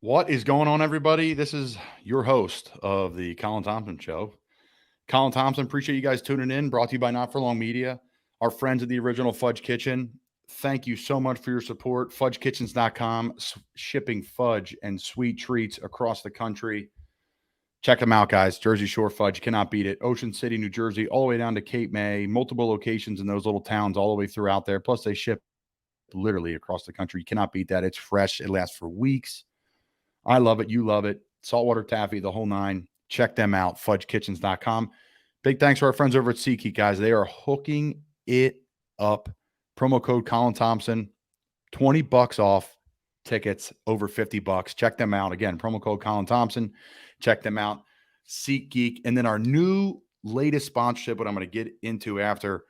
What is going on, everybody? This is your host of the Colin Thompson Show. Colin Thompson, appreciate you guys tuning in. Brought to you by Not For Long Media, our friends at the original Fudge Kitchen. Thank you so much for your support. FudgeKitchens.com, shipping fudge and sweet treats across the country. Check them out, guys. Jersey Shore Fudge, cannot beat it. Ocean City, New Jersey, all the way down to Cape May. Multiple locations in those little towns all the way throughout there. Plus, they ship literally across the country. You cannot beat that. It's fresh. It lasts for weeks. I love it. You love it. Saltwater taffy, the whole nine. Check them out, fudgekitchens.com. Big thanks to our friends over at SeatGeek, guys. They are hooking it up. Promo code Colin Thompson, $20 off tickets over $50. Check them out. Again, promo code Colin Thompson. Check them out. SeatGeek. And then our new latest sponsorship, what I'm going to get into after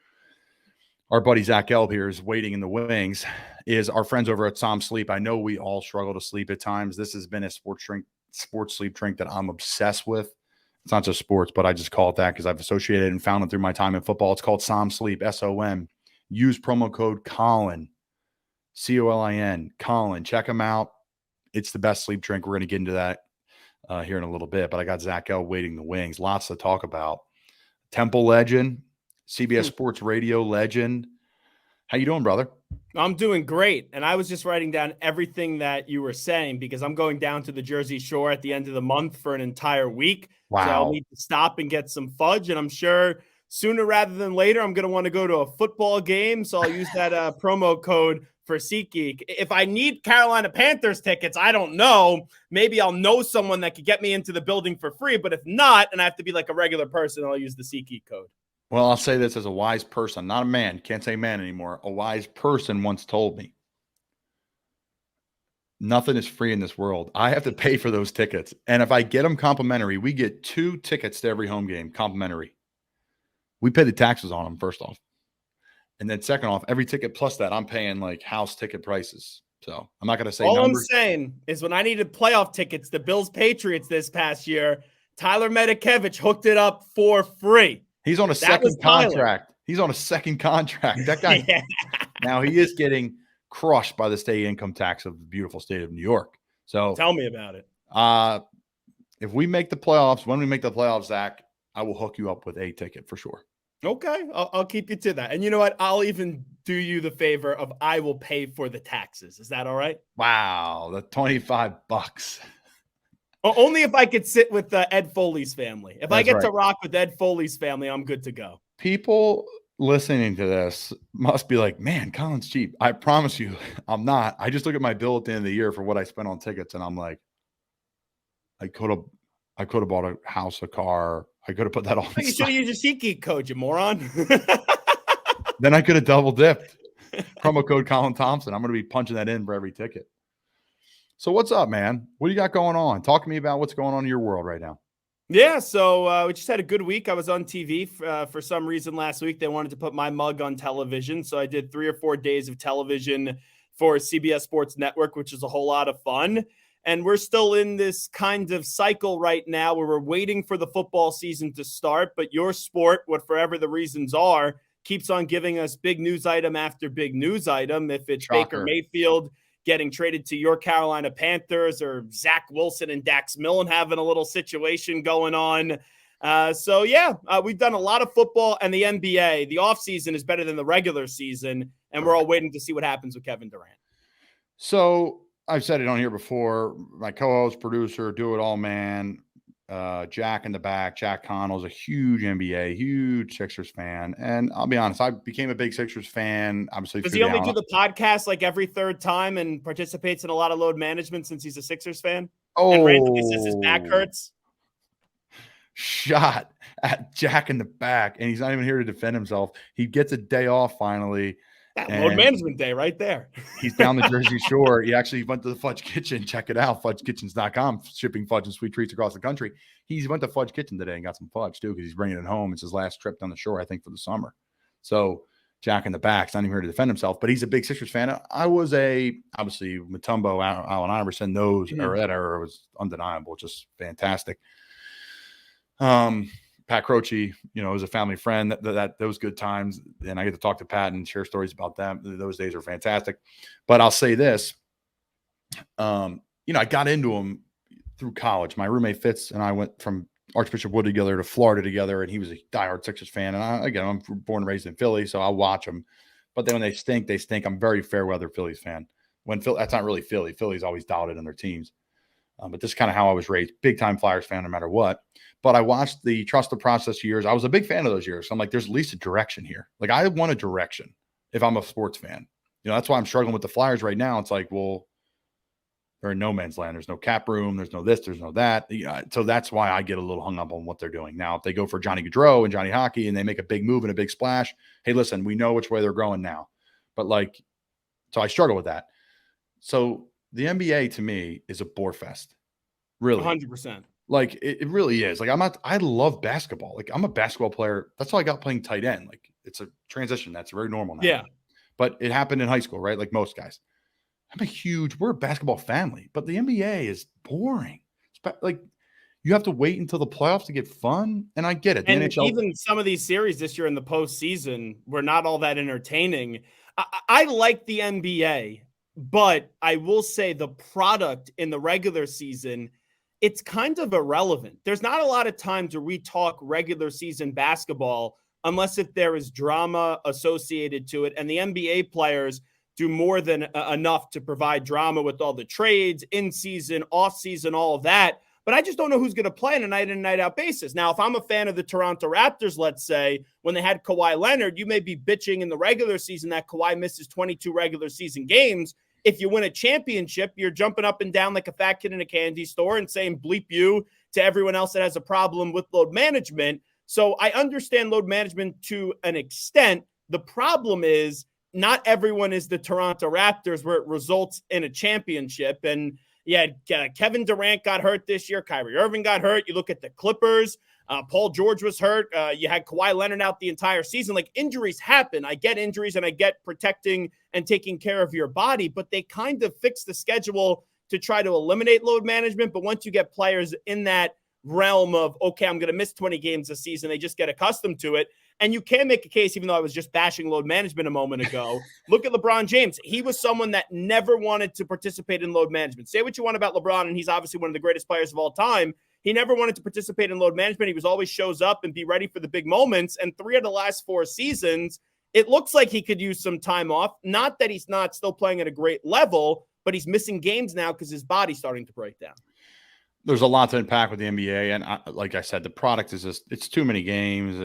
our buddy Zach Gelb here is waiting in the wings, is our friends over at Som Sleep. I know we all struggle to sleep at times. This has been a sports sleep drink that I'm obsessed with. It's not just sports, but I just call it that because I've associated and found it through my time in football. It's called Som Sleep, SOM. Use promo code Colin, COLIN, Colin. Check them out. It's the best sleep drink. We're going to get into that here in a little bit, but I got Zach Gelb waiting in the wings. Lots to talk about. Temple legend, CBS Sports Radio legend. How you doing, brother? I'm doing great. And I was just writing down everything that you were saying because I'm going down to the Jersey Shore at the end of the month for an entire week. Wow. So I'll need to stop and get some fudge. And I'm sure sooner rather than later, I'm going to want to go to a football game. So I'll use that promo code for SeatGeek. If I need Carolina Panthers tickets, I don't know. Maybe I'll know someone that could get me into the building for free. But if not, and I have to be like a regular person, I'll use the SeatGeek code. Well, I'll say this as a wise person, not a man, can't say man anymore. A wise person once told me, nothing is free in this world. I have to pay for those tickets. And if I get them complimentary, we get 2 tickets to every home game complimentary. We pay the taxes on them, first off. And then second off, every ticket plus that, I'm paying like house ticket prices. So I'm not going to say all numbers. I'm saying is when I needed playoff tickets, the Bills Patriots this past year, Tyler Medikevich hooked it up for free. He's on a second contract. He's on a second contract. That guy. Yeah. Now he is getting crushed by the state income tax of the beautiful state of New York. So tell me about it. If we make the playoffs, when we make the playoffs, Zach, I will hook you up with a ticket for sure. Okay. I'll keep you to that. And you know what? I'll even do you the favor of I will pay for the taxes. Is that all right? Wow. The $25. Only if I could sit with Ed Foley's family. If I get to rock with Ed Foley's family, I'm good to go. People listening to this must be like, man, Colin's cheap. I promise you, I'm not. I just look at my bill at the end of the year for what I spent on tickets, and I'm like, I could have bought a house, a car. I could have put that on. You should have used your SeatGeek code, you moron. Then I could have double dipped. Promo code Colin Thompson. I'm going to be punching that in for every ticket. So what's up, man? What do you got going on? Talk to me about what's going on in your world right now. Yeah, so we just had a good week. I was on TV for some reason last week. They wanted to put my mug on television, so I did 3 or 4 days of television for CBS Sports Network, which is a whole lot of fun. And we're still in this kind of cycle right now where we're waiting for the football season to start, but your sport, whatever the reasons are, keeps on giving us big news item after big news item. If it's Shocker. Baker Mayfield getting traded to your Carolina Panthers, or Zach Wilson and Dax Milne having a little situation going on. We've done a lot of football and the NBA. The offseason is better than the regular season, and we're all waiting to see what happens with Kevin Durant. So I've said it on here before. My co-host, producer, do it all man, Jack in the back. Jack Connell's a huge NBA, huge Sixers fan. And I'll be honest, I became a big Sixers fan. Obviously, does he only do the podcast like every third time and participates in a lot of load management since he's a Sixers fan? Oh, and randomly says his back hurts. Shot at Jack in the back, and he's not even here to defend himself. He gets a day off finally. Load management day right there. He's down the Jersey Shore. He actually went to the Fudge Kitchen. Check it out, fudgekitchens.com, shipping fudge and sweet treats across the country. He went to Fudge Kitchen today and got some fudge too because he's bringing it home. It's his last trip down the shore, I think, for the summer. So Jack in the back's not even here to defend himself, but he's a big Sixers fan. I was obviously Mutombo, Allen Iverson, or that era was undeniable, just fantastic. Pat Croce, was a family friend. That those good times, and I get to talk to Pat and share stories about them. Those days are fantastic. But I'll say this, I got into them through college. My roommate Fitz and I went from Archbishop Wood together to Florida together, and he was a diehard Sixers fan. And I'm born and raised in Philly, so I watch them. But then when they stink, they stink. I'm very fair weather Phillies fan. That's not really Philly. Philly's always dialed in their teams. But this is kind of how I was raised. Big time Flyers fan, no matter what. But I watched the Trust the Process years. I was a big fan of those years. So I'm like, there's at least a direction here. Like, I want a direction if I'm a sports fan. That's why I'm struggling with the Flyers right now. It's like, well, they're in no man's land. There's no cap room. There's no this. There's no that. So that's why I get a little hung up on what they're doing. Now, if they go for Johnny Gaudreau and Johnny Hockey and they make a big move and a big splash, hey, listen, we know which way they're growing now. But so I struggle with that. So the NBA to me is a bore fest. Really. 100%. Like, it really is. Like, I love basketball. Like, I'm a basketball player. That's all I got playing tight end. Like, it's a transition. That's very normal now. Yeah. But it happened in high school, right? Like most guys. We're a basketball family, but the NBA is boring. Like, you have to wait until the playoffs to get fun. And I get it. And even some of these series this year in the postseason were not all that entertaining. I like the NBA, but I will say the product in the regular season, it's kind of irrelevant. There's not a lot of times where we talk regular season basketball unless if there is drama associated to it. And the NBA players do more than enough to provide drama with all the trades, in season, off season, all of that. But I just don't know who's going to play on a night in and night out basis. Now, if I'm a fan of the Toronto Raptors, let's say, when they had Kawhi Leonard, you may be bitching in the regular season that Kawhi misses 22 regular season games. If you win a championship, you're jumping up and down like a fat kid in a candy store and saying bleep you to everyone else that has a problem with load management. So I understand load management to an extent. The problem is not everyone is the Toronto Raptors where it results in a championship. And yeah, Kevin Durant got hurt this year. Kyrie Irving got hurt. You look at the Clippers. Paul George was hurt. You had Kawhi Leonard out the entire season. Like, injuries happen. I get injuries and I get protecting and taking care of your body, but they kind of fix the schedule to try to eliminate load management. But once you get players in that realm of, okay, I'm going to miss 20 games this season, they just get accustomed to it. And you can make a case, even though I was just bashing load management a moment ago. Look at LeBron James. He was someone that never wanted to participate in load management. Say what you want about LeBron, and he's obviously one of the greatest players of all time. He never wanted to participate in load management. He was always shows up and be ready for the big moments. And 3 of the last 4 seasons, it looks like he could use some time off. Not that he's not still playing at a great level, but he's missing games now because his body's starting to break down. There's a lot to unpack with the NBA. And like I said, the product is just, it's too many games.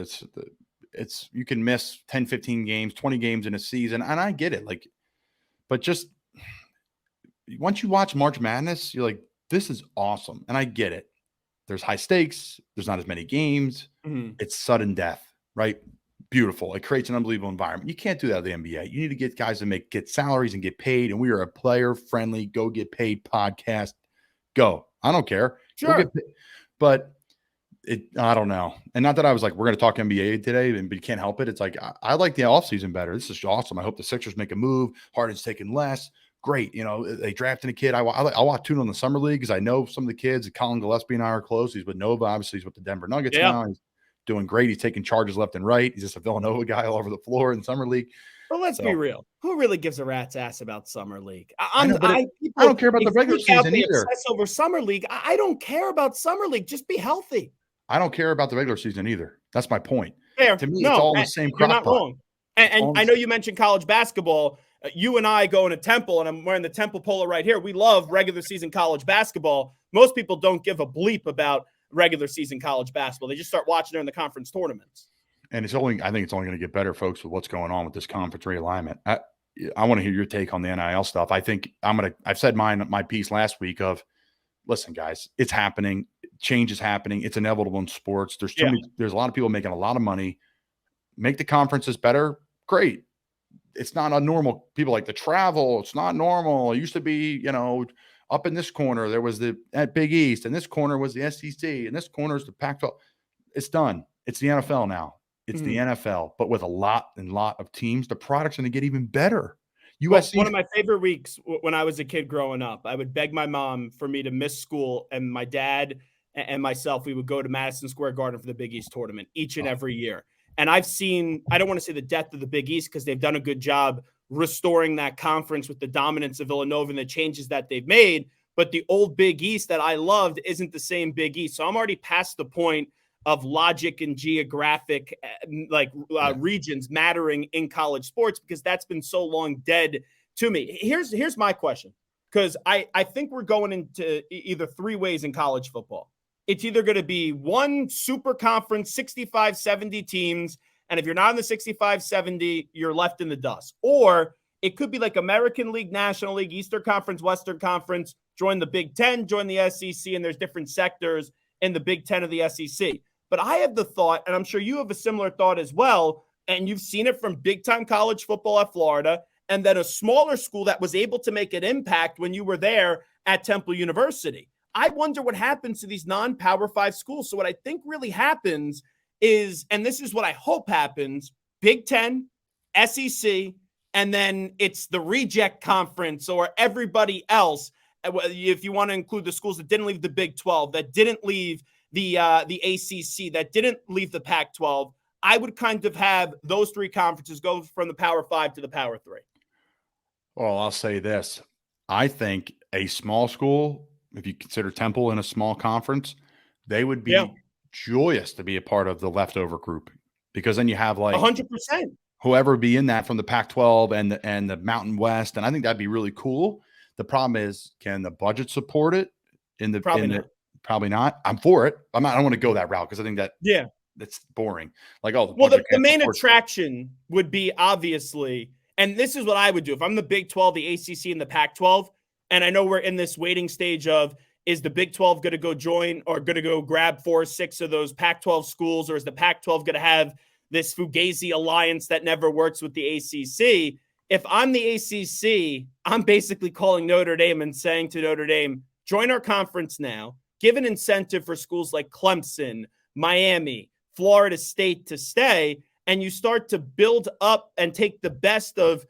It's you can miss 10, 15 games, 20 games in a season. And I get it. But just once you watch March Madness, you're like, this is awesome. And I get it. There's high stakes. There's not as many games. Mm-hmm. It's sudden death, right? Beautiful. It creates an unbelievable environment. You can't do that at the NBA. You need to get guys to get salaries and get paid. And we are a player-friendly, go get paid podcast. Go. I don't care. Sure. But I don't know. And not that I was like, we're going to talk NBA today, but you can't help it. It's like, I like the offseason better. This is awesome. I hope the Sixers make a move. Harden's taking less. Great. They drafted a kid. I'll watch tune on the summer league because I know some of the kids. Colin Gillespie and I are close. He's with Nova. Obviously, he's with the Denver Nuggets now. He's doing great. He's taking charges left and right. He's just a Villanova guy all over the floor in summer league. But let's be real. Who really gives a rat's ass about summer league? I don't care about the regular season either. Over summer league, I don't care about summer league. Just be healthy. I don't care about the regular season either. That's my point. Fair. To me, it's all the same crop. You're not wrong. And I know you mentioned college basketball. You and I go to Temple, and I'm wearing the Temple polo right here. We love regular season college basketball. Most people don't give a bleep about regular season college basketball. They just start watching during the conference tournaments. And I think it's only going to get better, folks, with what's going on with this conference realignment. I want to hear your take on the NIL stuff. I think I've said my piece last week of, listen, guys, it's happening. Change is happening. It's inevitable in sports. There's a lot of people making a lot of money. Make the conferences better. Great. It's not a normal. People like to travel. It's not normal. It used to be, up in this corner, there was at Big East, and this corner was the SEC, and this corner is the Pac-12. It's done. It's the NFL now. It's the NFL, but with a lot of teams. The product's going to get even better. USC. One of my favorite weeks when I was a kid growing up, I would beg my mom for me to miss school, and my dad and myself, we would go to Madison Square Garden for the Big East tournament each and every year. And I've seen, I don't want to say the death of the Big East because they've done a good job restoring that conference with the dominance of Villanova and the changes that they've made. but the old Big East that I loved isn't the same Big East. So I'm already past the point of logic and geographic regions mattering in college sports, because that's been so long dead to me. Here's my question, because I think we're going into either three ways in college football. It's either going to be one super conference, 65, 70 teams, and if you're not in the 65, 70, you're left in the dust. Or it could be like American League, National League, Eastern Conference, Western Conference, join the Big Ten, join the SEC, and there's different sectors in the Big Ten of the SEC. But I have the thought, and I'm sure you have a similar thought as well, and you've seen it from big-time college football at Florida, and then a smaller school that was able to make an impact when you were there at Temple University. I wonder what happens to these non-Power 5 schools. So what I think really happens is, and this is what I hope happens, Big Ten, SEC, and then it's the reject conference or everybody else, if you want to include the schools that didn't leave the Big 12, that didn't leave the ACC, that didn't leave the Pac-12. I would kind of have those three conferences go from the Power 5 to the Power 3. Well, I'll say this. I think a small school, if you consider Temple in a small conference, they would be joyous to be a part of the leftover group, because then you have like 100%. Whoever be in that from the Pac-12 and the Mountain West, and I think that'd be really cool. The problem is, can the budget support it? Probably not. I'm for it. I don't want to go that route, because I think that's boring. Like, the main attraction would be, obviously, and this is what I would do if I'm the Big 12, the ACC, and the Pac-12. And I know we're in this waiting stage of, is the Big 12 going to go join or going to go grab 4 or 6 of those Pac-12 schools, or is the Pac-12 going to have this Fugazi alliance that never works with the ACC? If I'm the ACC, I'm basically calling Notre Dame and saying to Notre Dame, join our conference now, give an incentive for schools like Clemson, Miami, Florida State to stay, and you start to build up and take the best of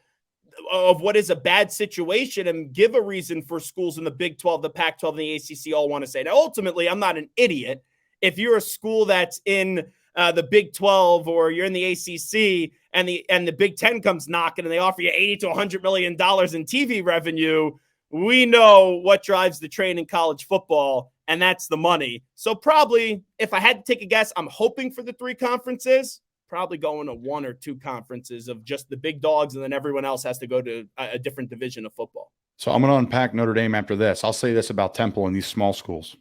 what is a bad situation and give a reason for schools in the Big 12, the Pac-12, and the ACC all want to say. Now, ultimately, I'm not an idiot. If you're a school that's in the Big 12 or you're in the ACC and the Big 10 comes knocking and they offer you $80 to $100 million in TV revenue, we know what drives the train in college football, and that's the money. So probably, if I had to take a guess, I'm hoping for the 3 conferences, probably going to 1 or 2 conferences of just the big dogs, and then everyone else has to go to a different division of football. So I'm going to unpack Notre Dame after this. I'll say this about Temple and these small schools.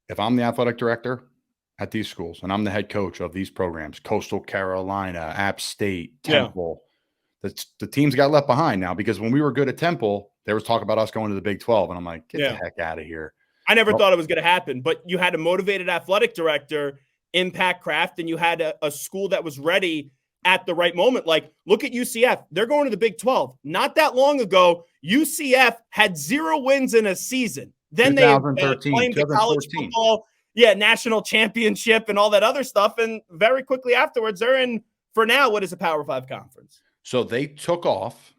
If I'm the athletic director at these schools and I'm the head coach of these programs, Coastal Carolina, App State, Temple, the teams got left behind now, because when we were good at Temple, there was talk about us going to the Big 12. And I'm like, get the heck out of here. I never thought it was going to happen, but you had a motivated athletic director, Impact Craft, and you had a school that was ready at the right moment. Like, look at UCF. They're going to the Big 12. Not that long ago, UCF had 0 wins in a season. Then they claimed the college football, national championship and all that other stuff. And very quickly afterwards, they're in, for now, what is a Power 5 conference. So they took off,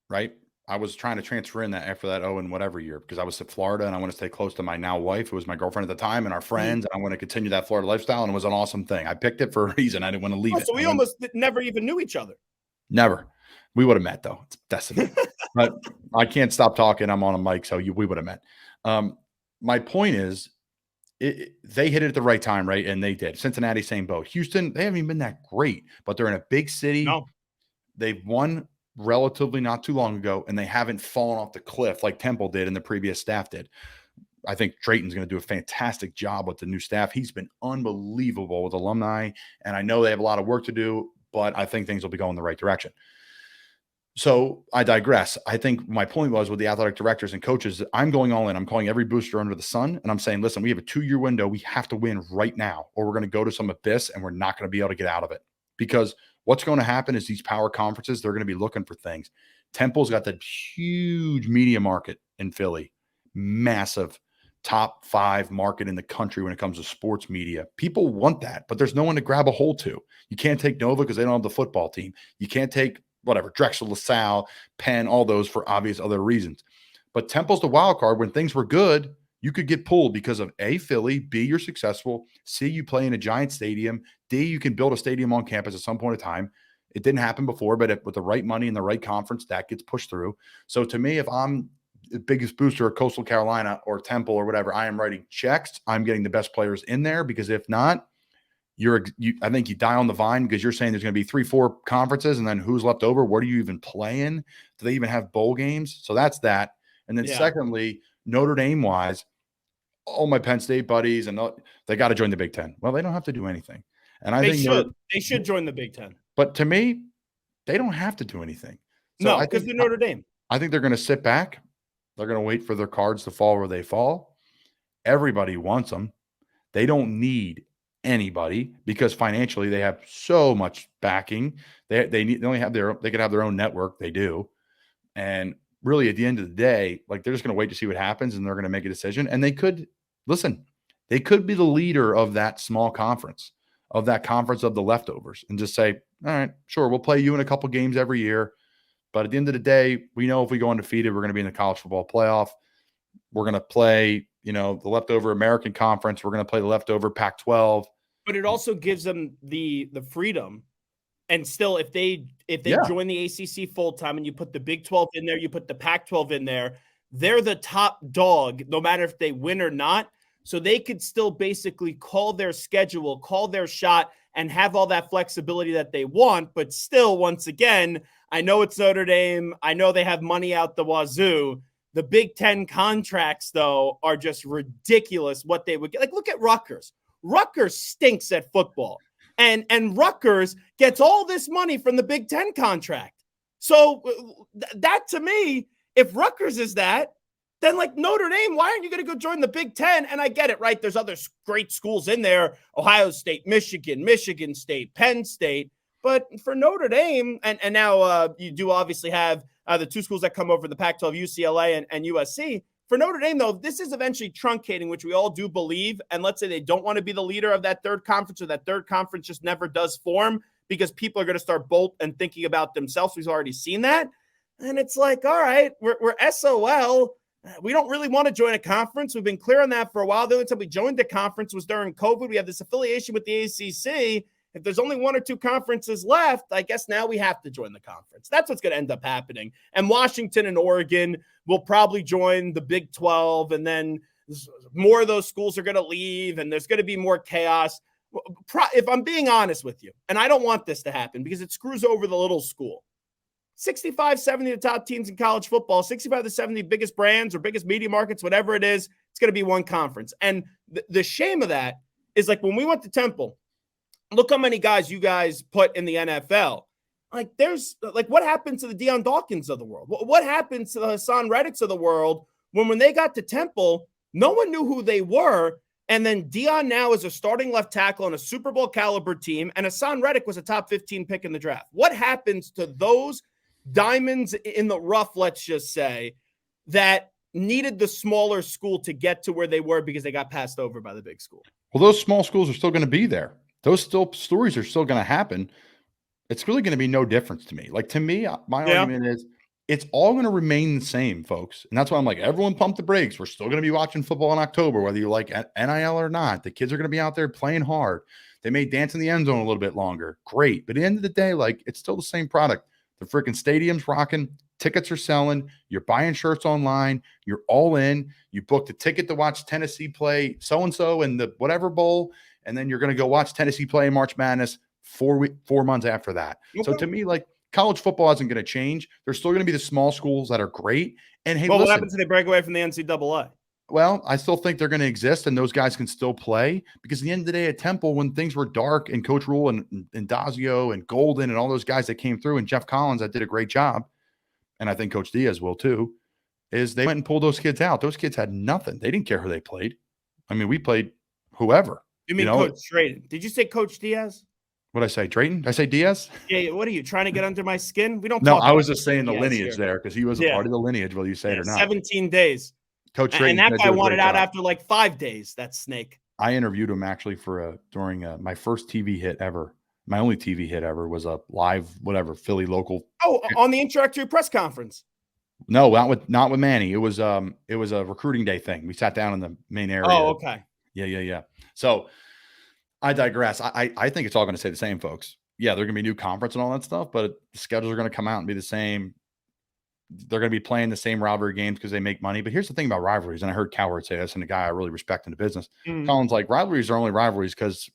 right? I was trying to transfer in that after that whatever year, because I was at Florida and I want to stay close to my now wife, who was my girlfriend at the time, and our friends. And I want to continue that Florida lifestyle. And it was an awesome thing. I picked it for a reason. I didn't want to leave it. So we almost never even knew each other. Never. We would have met, though. It's destiny. But I can't stop talking. I'm on a mic, so we would have met. My point is, they hit it at the right time, right? And they did. Cincinnati, same boat. Houston, they haven't even been that great, but they're in a big city. No. They've won relatively not too long ago, and they haven't fallen off the cliff like Temple did and the previous staff did. I think Drayton's going to do a fantastic job with the new staff. He's been unbelievable with alumni, and I know they have a lot of work to do, but I think things will be going the right direction. So I digress. I think my point was with the athletic directors and coaches, I'm going all in. I'm calling every booster under the sun, and I'm saying, listen, we have a 2-year window. We have to win right now, or we're going to go to some abyss, and we're not going to be able to get out of it. Because what's going to happen is these power conferences, they're going to be looking for things. Temple's got that huge media market in Philly, massive top 5 market in the country when it comes to sports media. People want that, but there's no one to grab a hold to. You can't take Nova because they don't have the football team. You can't take Drexel, LaSalle, Penn, all those for obvious other reasons. But Temple's the wild card. When things were good, you could get pulled because of A, Philly, B, you're successful, C, you play in a giant stadium, D, you can build a stadium on campus at some point in time. It didn't happen before, but with the right money and the right conference, that gets pushed through. So to me, if I'm biggest booster of Coastal Carolina or Temple or whatever, I am writing checks. I'm getting the best players in there, because if not, I think you die on the vine, because you're saying there's going to be 3-4 conferences, and then who's left over? What are you even playing? Do they even have bowl games? So that's that. And then secondly, Notre Dame wise, all my Penn State buddies, and they got to join the Big Ten. Well, they don't have to do anything. And I think they should join the Big Ten. But to me, they don't have to do anything. So no, because they're Notre Dame. I think they're going to sit back. They're going to wait for their cards to fall where they fall. Everybody wants them. They don't need anybody, because financially they have so much backing. They only have they could have their own network. They do. And really, at the end of the day, like, they're just going to wait to see what happens, and they're going to make a decision. And they could be the leader of that small conference, of that conference of the leftovers, and just say, all right, sure, we'll play you in a couple games every year. But at the end of the day, we know if we go undefeated, we're going to be in the college football playoff. We're going to play, the leftover American Conference. We're going to play the leftover Pac-12. But it also gives them the freedom. And still, if they join the ACC full time, and you put the Big 12 in there, you put the Pac-12 in there, they're the top dog, no matter if they win or not. So they could still basically call their schedule, call their shot, and have all that flexibility that they want. But still, once again, I know it's Notre Dame. I know they have money out the wazoo. The Big Ten contracts, though, are just ridiculous what they would get. Like, look at Rutgers. Rutgers stinks at football. And Rutgers gets all this money from the Big Ten contract. So that, to me, if Rutgers is that, then like Notre Dame, why aren't you going to go join the Big Ten? And I get it, right? There's other great schools in there: Ohio State, Michigan State, Penn State. But for Notre Dame, and now you do obviously have the two schools that come over the Pac-12, UCLA and USC. For Notre Dame, though, this is eventually truncating, which we all do believe. And let's say they don't want to be the leader of that third conference, or that third conference just never does form, because people are going to start bolt and thinking about themselves. We've already seen that. And it's like, all right, we're SOL. We don't really want to join a conference. We've been clear on that for a while. The only time we joined the conference was during COVID. We have this affiliation with the ACC. If there's only one or two conferences left, I guess now we have to join the conference. That's what's going to end up happening. And Washington and Oregon will probably join the Big 12, and then more of those schools are going to leave, and there's going to be more chaos. If I'm being honest with you, and I don't want this to happen because it screws over the little school, 65, 70 of the top teams in college football, 65 to 70 biggest brands or biggest media markets, whatever it is, it's going to be one conference. And the shame of that is, like, when we went to Temple, look how many guys you guys put in the NFL. Like, there's like, what happened to the Deion Dawkins of the world? What happened to the Hassan Reddicks of the world when they got to Temple, no one knew who they were. And then Deion now is a starting left tackle on a Super Bowl caliber team, and Hassan Reddick was a top 15 pick in the draft. What happens to those diamonds in the rough, let's just say, that needed the smaller school to get to where they were because they got passed over by the big school? Well, those small schools are still going to be there. Those stories are still going to happen. It's really going to be no difference to me. Like, to me, my argument is it's all going to remain the same, folks. And that's why I'm like, everyone pump the brakes. We're still going to be watching football in October, whether you like NIL or not. The kids are going to be out there playing hard. They may dance in the end zone a little bit longer. Great. But at the end of the day, like, it's still the same product. The freaking stadium's rocking. Tickets are selling. You're buying shirts online. You're all in. You booked a ticket to watch Tennessee play so-and-so in the whatever bowl. And then you're going to go watch Tennessee play in March Madness 4 months after that. Okay. So to me, like, college football isn't going to change. There's still going to be the small schools that are great. And hey, what happens if they break away from the NCAA? Well, I still think they're going to exist, and those guys can still play, because at the end of the day at Temple, when things were dark, and Coach Rule and Dazio and Golden and all those guys that came through, and Jeff Collins that did a great job, and I think Coach Diaz will too, is they went and pulled those kids out. Those kids had nothing. They didn't care who they played. I mean, we played whoever. You mean Coach Drayton? Did you say Coach Diaz? What did I say? Drayton? Did I say Diaz? Yeah. What are you trying to get under my skin? We don't. No, I was just saying the lineage there, because he was a part of the lineage, whether you say it or not. 17 days. Coach Drayton, and that guy wanted out after like 5 days. That snake. I interviewed him actually during my first TV hit ever. My only TV hit ever was a live, whatever, Philly local. Oh, on the introductory press conference. No, not with Manny. It was a recruiting day thing. We sat down in the main area. Oh, okay. Yeah. So I digress. I think it's all going to stay the same, folks. Yeah, they're going to be new conference and all that stuff, but the schedules are going to come out and be the same. they're going to be playing the same rivalry games because they make money. But here's the thing about rivalries, and I heard Coward say this, and a guy I really respect in the business. Colin's like, rivalries are only rivalries because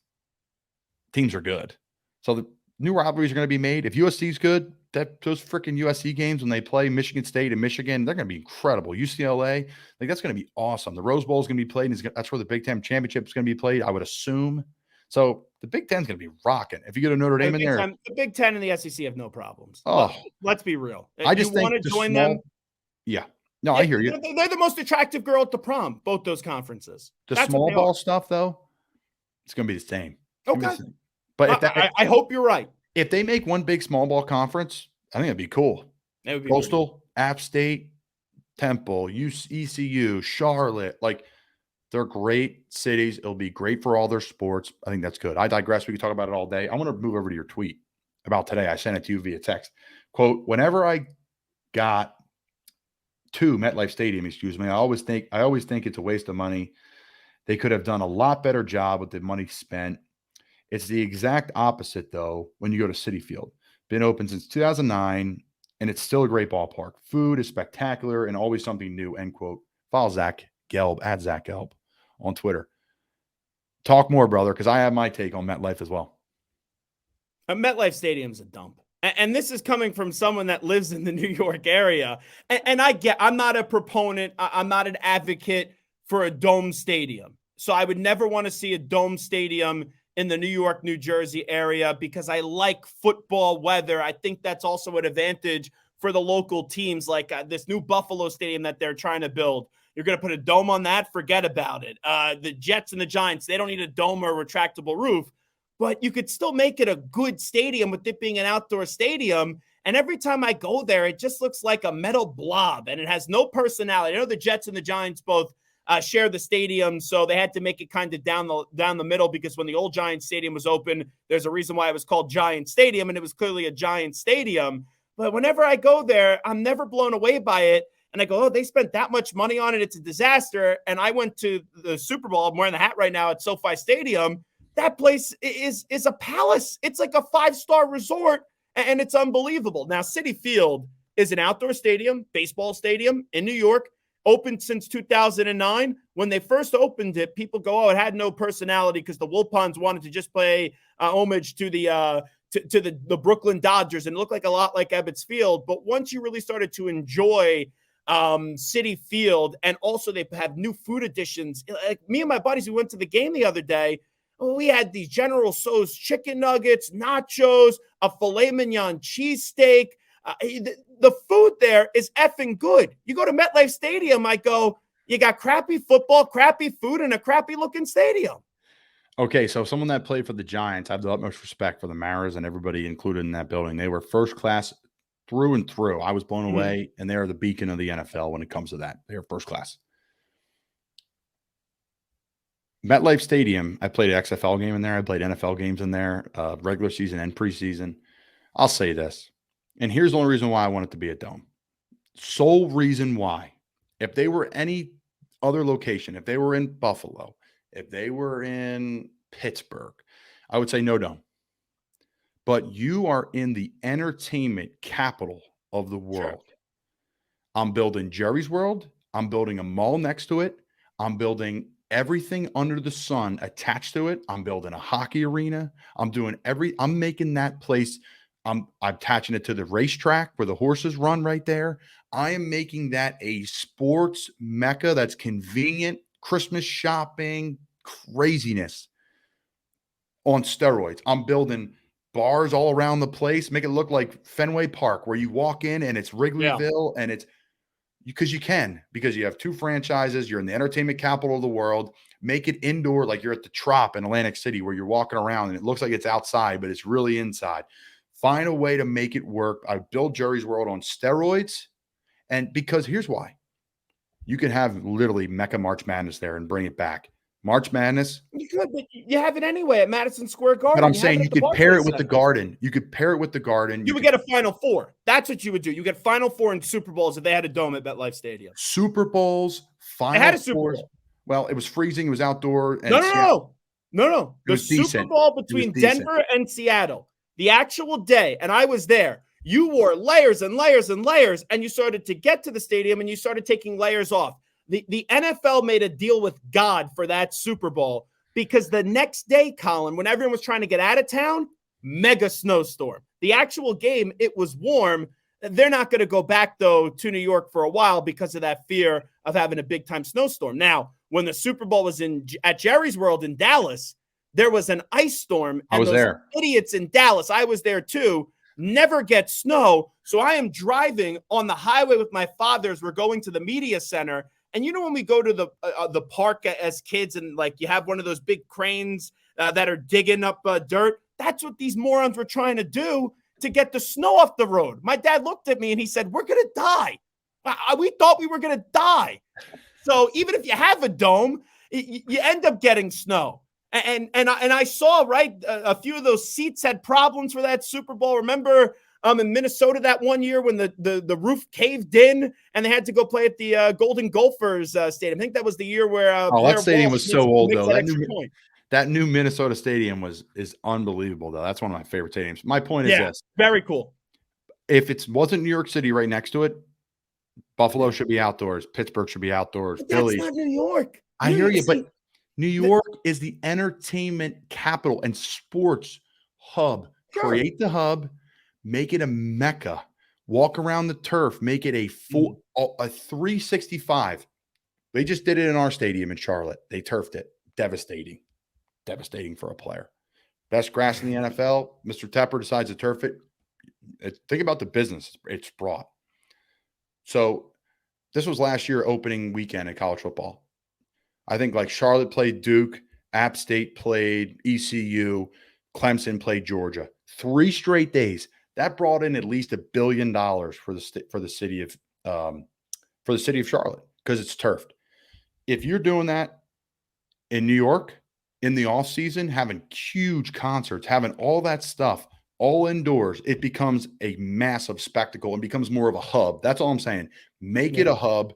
teams are good. So the new rivalries are going to be made. If USC's good, those freaking USC games when they play Michigan State and Michigan, they're going to be incredible. UCLA, like that's going to be awesome. The Rose Bowl is going to be played. That's where the Big Ten championship is going to be played, I would assume. So the Big Ten is going to be rocking. If you get a Notre Dame in there, the Big Ten and the SEC have no problems. Oh, let's be real. I just want to join them. Yeah, no, I hear you. They're the most attractive girl at the prom. Both those conferences. The small ball stuff, though, it's going to be the same. Okay, but I hope you're right. If they make one big small ball conference, I think it'd be cool. That would be Coastal, App State, Temple, ECU, Charlotte, like they're great cities. It'll be great for all their sports. I think that's good. I digress. We can talk about it all day. I want to move over to your tweet about today. I sent it to you via text. Quote, whenever I got to MetLife Stadium, I always think it's a waste of money. They could have done a lot better job with the money spent. It's the exact opposite, though, when you go to Citi Field. Been open since 2009, and it's still a great ballpark. Food is spectacular and always something new, end quote. Follow Zach Gelb, at Zach Gelb on Twitter. Talk more, brother, because I have my take on MetLife as well. MetLife Stadium's a dump. And this is coming from someone that lives in the New York area. And I'm not a proponent. I'm not an advocate for a dome stadium. So I would never want to see a dome stadium in the New York, New Jersey area because I like football weather. I think that's also an advantage for the local teams, like this new Buffalo stadium that they're trying to build. You're going to put a dome on that? Forget about it. The Jets and the Giants, they don't need a dome or a retractable roof, but you could still make it a good stadium with it being an outdoor stadium. And every time I go there, it just looks like a metal blob and it has no personality. I know the Jets and the Giants both share the stadium, so they had to make it kind of down the middle because when the old Giants Stadium was open, there's a reason why it was called Giant Stadium, and it was clearly a Giant Stadium. But whenever I go there, I'm never blown away by it. And I go, oh, they spent that much money on it. It's a disaster. And I went to the Super Bowl. I'm wearing the hat right now at SoFi Stadium. That place is a palace. It's like a 5-star resort, and it's unbelievable. Now, Citi Field is an outdoor stadium, baseball stadium in New York. Opened since 2009. When they first opened it, people go, oh, it had no personality because the Wilpons wanted to just pay homage to the Brooklyn Dodgers and look like a lot like Ebbets Field. But once you really started to enjoy Citi Field, and also they have new food additions. Like me and my buddies, we went to the game the other day. We had these General Tso's chicken nuggets, nachos, a filet mignon cheesesteak. The food there is effing good. You go to MetLife Stadium, I go, you got crappy football, crappy food, and a crappy looking stadium. Okay, so someone that played for the Giants, I have the utmost respect for the Maras and everybody included in that building. They were first class through and through. I was blown away, and they are the beacon of the NFL when it comes to that. They are first class. MetLife Stadium, I played an XFL game in there. I played NFL games in there, regular season and preseason. I'll say this. And here's the only reason why I want it to be a dome. Sole reason why. If they were any other location, if they were in Buffalo, if they were in Pittsburgh, I would say no dome. But you are in the entertainment capital of the world. Sure. I'm building Jerry's World. I'm building a mall next to it. I'm building everything under the sun attached to it. I'm building a hockey arena. I'm making that place. I'm attaching it to the racetrack where the horses run right there. I am making that a sports mecca that's convenient, Christmas shopping, craziness on steroids. I'm building bars all around the place, make it look like Fenway Park where you walk in and it's Wrigleyville and it's because you have two franchises. You're in the entertainment capital of the world. Make it indoor like you're at the Trop in Atlantic City where you're walking around and it looks like it's outside, but it's really inside. Find a way to make it work. I build Jerry's World on steroids. And because here's why. You could have literally Mecca March Madness there and bring it back. March Madness. You could, but you have it anyway at Madison Square Garden. But I'm saying you could pair it with the Garden. You could pair it with the Garden. You would get a Final Four. That's what you would do. You get Final Four and Super Bowls if they had a dome at MetLife Stadium. Super Bowls, Final Fours. It had a Super Bowl. Well, it was freezing. It was outdoor. And No. The Super Bowl between Denver and Seattle. The actual day, and I was there. you wore layers and layers and layers, and you started to get to the stadium and you started taking layers off. The NFL made a deal with God for that Super Bowl because the next day, Colin, when everyone was trying to get out of town, mega snowstorm. The actual game, it was warm. They're not going to go back, though, to New York for a while because of that fear of having a big-time snowstorm. Now, when the Super Bowl was at Jerry's World in Dallas, there was an ice storm. I was there. Idiots in Dallas, I was there too, never get snow. So I am driving on the highway with my father as we're going to the media center. And you know when we go to the park as kids and like you have one of those big cranes that are digging up dirt? That's what these morons were trying to do to get the snow off the road. My dad looked at me and he said, we're going to die. We thought we were going to die. So even if you have a dome, you end up getting snow. And I saw, right, a few of those seats had problems for that Super Bowl. Remember in Minnesota that one year when the roof caved in and they had to go play at the Golden Gophers Stadium. I think that was the year where that stadium was so old, though. That new Minnesota stadium is unbelievable, though. That's one of my favorite stadiums. My point is this. Very cool. If it wasn't New York City right next to it, Buffalo should be outdoors. Pittsburgh should be outdoors. But Philly. That's not New York. I hear you, but New York is the entertainment capital and sports hub. Sure. Create the hub, make it a mecca. Walk around the turf, make it a 365. They just did it in our stadium in Charlotte. They turfed it. Devastating for a player. Best grass in the NFL. Mr. Tepper decides to turf it. Think about the business it's brought. So this was last year opening weekend in college football. I think like Charlotte played Duke, App State played ECU, Clemson played Georgia. 3 straight days. That brought in at least $1 billion for the city of Charlotte because it's turfed. If you're doing that in New York in the off season, having huge concerts, having all that stuff all indoors, it becomes a massive spectacle and becomes more of a hub. That's all I'm saying. Make it a hub.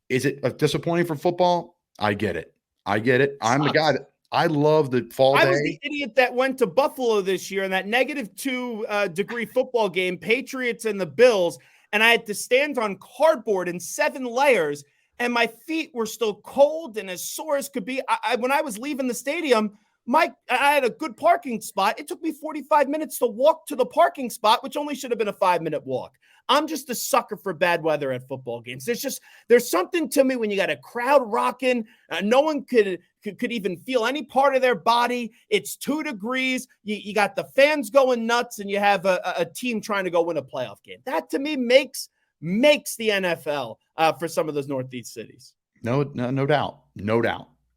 Is it disappointing for football? I get it. I'm the guy that I love the fall day. I was the idiot that went to Buffalo this year in that -2 degree football game, Patriots and the Bills, and I had to stand on cardboard in 7 layers, and my feet were still cold and as sore as could be. When I was leaving the stadium, I had a good parking spot. It took me 45 minutes to walk to the parking spot, which only should have been a 5-minute walk. I'm just a sucker for bad weather at football games. There's something to me when you got a crowd rocking. No one could even feel any part of their body. It's 2 degrees. You got the fans going nuts, and you have a team trying to go win a playoff game. That to me makes the NFL for some of those Northeast cities. No doubt.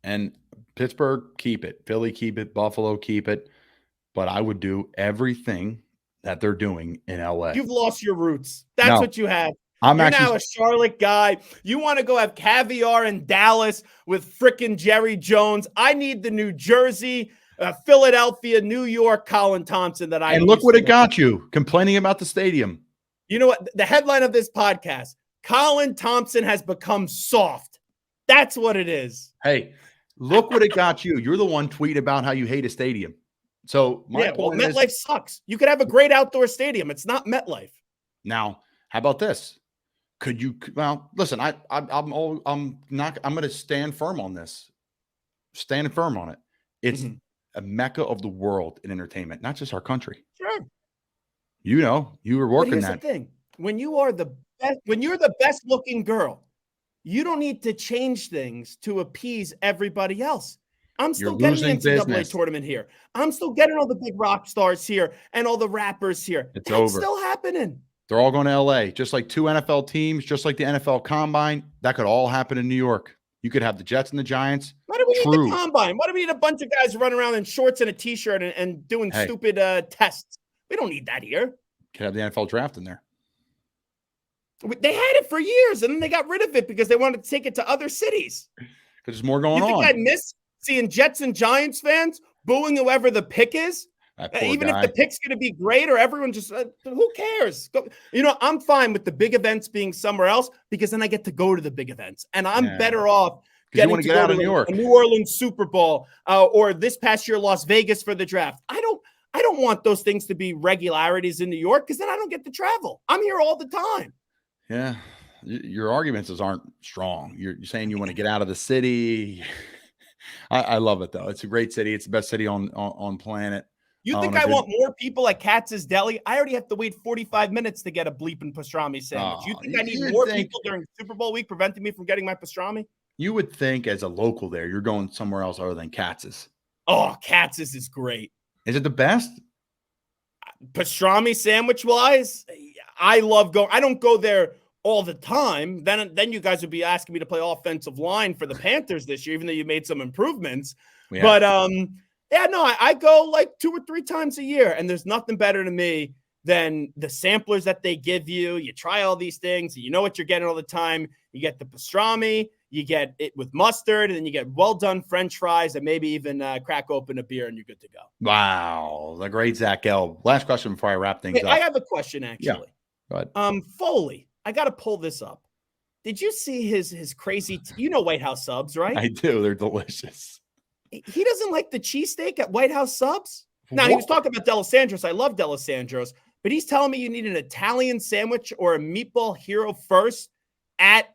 And Pittsburgh, keep it. Philly, keep it. Buffalo, keep it. But I would do everything that they're doing in LA. You've lost your roots. That's what you have. You're now a Charlotte guy. You want to go have caviar in Dallas with frickin' Jerry Jones. I need the New Jersey, Philadelphia, New York, Colin Thompson that I And look what it got you, complaining about the stadium. You know what? The headline of this podcast, Colin Thompson has become soft. That's what it is. Hey, look what it got you. You're the one tweeting about how you hate a stadium. So my point is, MetLife sucks. You could have a great outdoor stadium. It's not MetLife. Now, how about this? Could you? Well, listen. I'm going to stand firm on this. Standing firm on it. It's a mecca of the world in entertainment, not just our country. Sure. You know, you were working that. The thing. When you are the best, when you're the best looking girl, you don't need to change things to appease everybody else. I'm still getting the NCAA tournament here. I'm still getting all the big rock stars here and all the rappers here. It's over. Still happening. They're all going to LA, just like 2 NFL teams, just like the NFL Combine. That could all happen in New York. You could have the Jets and the Giants. Why do we need the Combine? Why do we need a bunch of guys running around in shorts and a T-shirt and doing stupid tests? We don't need that here. Could have the NFL draft in there. They had it for years, and then they got rid of it because they wanted to take it to other cities. Because there's more going on. You think I'd miss seeing Jets and Giants fans booing whoever the pick is? Even if the pick's going to be great or everyone just, who cares? I'm fine with the big events being somewhere else because then I get to go to the big events. And I'm better off getting to go to a New Orleans Super Bowl or this past year Las Vegas for the draft. I don't want those things to be regularities in New York because then I don't get to travel. I'm here all the time. Yeah. Your arguments aren't strong. You're saying you want to get out of the city. I love it though. It's a great city. It's the best city on planet. You think I want more people at Katz's Deli? I already have to wait 45 minutes to get a bleeping pastrami sandwich. You think I need more people during Super Bowl week preventing me from getting my pastrami? You would think as a local there, you're going somewhere else other than Katz's. Oh, Katz's is great. Is it the best? Pastrami sandwich wise, I love going. I don't go there all the time. Then you guys would be asking me to play offensive line for the Panthers this year, even though you made some improvements. Yeah. But yeah, no, I go like 2 or 3 times a year, and there's nothing better to me than the samplers that they give you. You try all these things, you know what you're getting all the time. You get the pastrami, you get it with mustard, and then you get well done French fries, and maybe even crack open a beer, and you're good to go. Wow, the great Zach Gelb. Last question before I wrap things up. I have a question actually. Yeah. Go ahead. Foley, I got to pull this up. Did you see his crazy? You know White House subs, right? I do. They're delicious. He doesn't like the cheesesteak at White House subs. Now, he was talking about D'Alessandro's. I love D'Alessandro's, but he's telling me you need an Italian sandwich or a meatball hero first at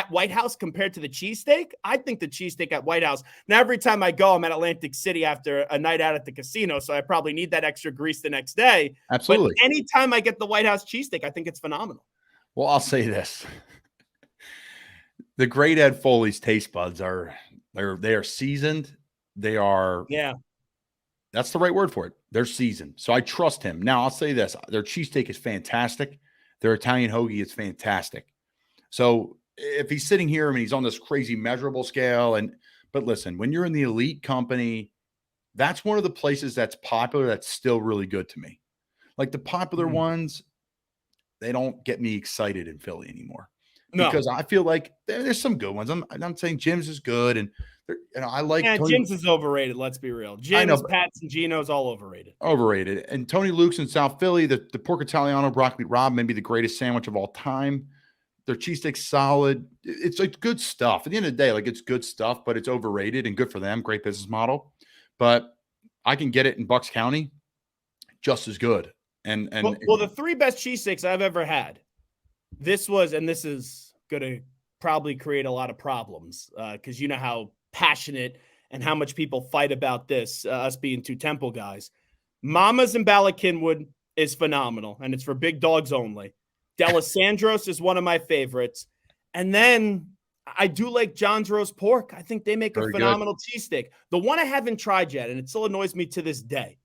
White House compared to the cheesesteak. I think the cheesesteak at White House. Now, every time I go, I'm at Atlantic City after a night out at the casino, so I probably need that extra grease the next day. Absolutely. But anytime I get the White House cheesesteak, I think it's phenomenal. Well, I'll say this. The great Ed Foley's taste buds are seasoned. They are, that's the right word for it. They're seasoned. So I trust him. Now I'll say this, their cheesesteak is fantastic. Their Italian hoagie is fantastic. So if he's sitting here and he's on this crazy measurable scale, but listen, when you're in the elite company, that's one of the places that's popular. That's still really good to me. Like the popular ones, they don't get me excited in Philly anymore. Because I feel like there's some good ones. I'm saying Jim's is good, and I like. Yeah, Jim's is overrated. Let's be real. Jim's, Pat's, and Gino's all overrated. Overrated. And Tony Luke's in South Philly, the pork Italiano broccoli rabe, maybe the greatest sandwich of all time. Their cheesesteak's solid. It's like good stuff. At the end of the day, like it's good stuff, but it's overrated and good for them. Great business model. But I can get it in Bucks County, just as good. And well, the 3 best cheesesteaks I've ever had. This is going to probably create a lot of problems because you know how passionate and how much people fight about this, us being 2 Temple guys. Mama's in Bala Cynwyd is phenomenal, and it's for big dogs only. D'Alessandro's is one of my favorites. And then I do like John's Roast Pork. I think they make a phenomenal cheesesteak. The one I haven't tried yet, and it still annoys me to this day,